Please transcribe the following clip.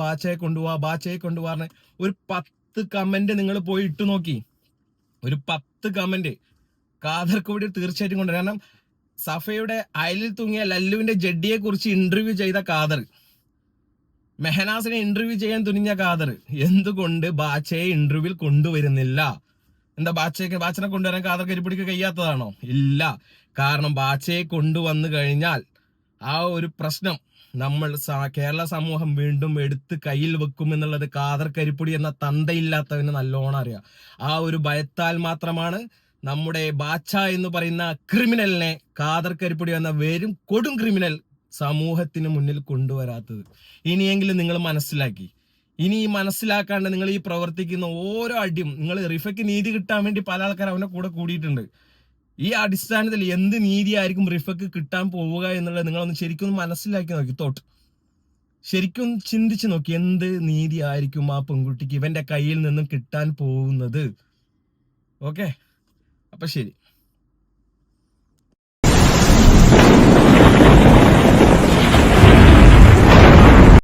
ബാച്ചയെ കൊണ്ടുപോവാ ഒരു 10 കമന്റ് നിങ്ങൾ പോയി ഇട്ടു നോക്കി. ഒരു 10 കമന്റ് കാദർകോടി തീർച്ചയായിട്ടും കൊണ്ടുവരും. കാരണം സഫയുടെ അയലിൽ തൂങ്ങിയ ലല്ലുവിന്റെ ജഡ്ഡിയെ കുറിച്ച് ഇന്റർവ്യൂ ചെയ്ത ഖാദർ, മെഹനാസിനെ ഇന്റർവ്യൂ ചെയ്യാൻ തുനിഞ്ഞ ഖാദർ എന്തുകൊണ്ട് ബാച്ചയെ ഇന്റർവ്യൂവിൽ കൊണ്ടുവരുന്നില്ല? എന്താ ബാച്ചനെ കൊണ്ടുവരാൻ ഖാദർ കരിപ്പിടിക്ക് കഴിയാത്തതാണോ? ഇല്ല. കാരണം ബാച്ചയെ കൊണ്ടുവന്നു കഴിഞ്ഞാൽ ആ ഒരു പ്രശ്നം നമ്മൾ കേരള സമൂഹം വീണ്ടും എടുത്ത് കയ്യിൽ വെക്കും എന്നുള്ളത് ഖാദർ കരിപ്പൊടി എന്ന തന്തയില്ലാത്തവന് നല്ലോണം അറിയാം. ആ ഒരു ഭയത്താൽ മാത്രമാണ് നമ്മുടെ ബാച്ച എന്ന് പറയുന്ന ക്രിമിനലിനെ ഖാദർ കരിപ്പൊടി എന്ന വെറും കൊടും ക്രിമിനൽ സമൂഹത്തിന് മുന്നിൽ കൊണ്ടുവരാത്തത്. ഇനിയെങ്കിലും നിങ്ങൾ മനസ്സിലാക്കി. ഇനി ഈ മനസ്സിലാക്കാണ്ട് നിങ്ങൾ ഈ പ്രവർത്തിക്കുന്ന ഓരോ അടിയും, നിങ്ങൾ റിഫയ്ക്ക് നീതി കിട്ടാൻ വേണ്ടി പല ആൾക്കാർ അവനെ കൂടെ കൂടിയിട്ടുണ്ട്. ഈ അടിസ്ഥാനത്തിൽ എന്ത് നീതിയായിരിക്കും റിഫയ്ക്ക് കിട്ടാൻ പോവുക എന്നുള്ളത് നിങ്ങളൊന്ന് ശരിക്കും മനസ്സിലാക്കി നോക്കി. ശരിക്കും ചിന്തിച്ചു നോക്കി, എന്ത് നീതി ആയിരിക്കും ആ പെൺകുട്ടിക്ക് ഇവന്റെ കയ്യിൽ നിന്നും കിട്ടാൻ പോകുന്നത്. ഓക്കെ, അപ്പൊ ശരി.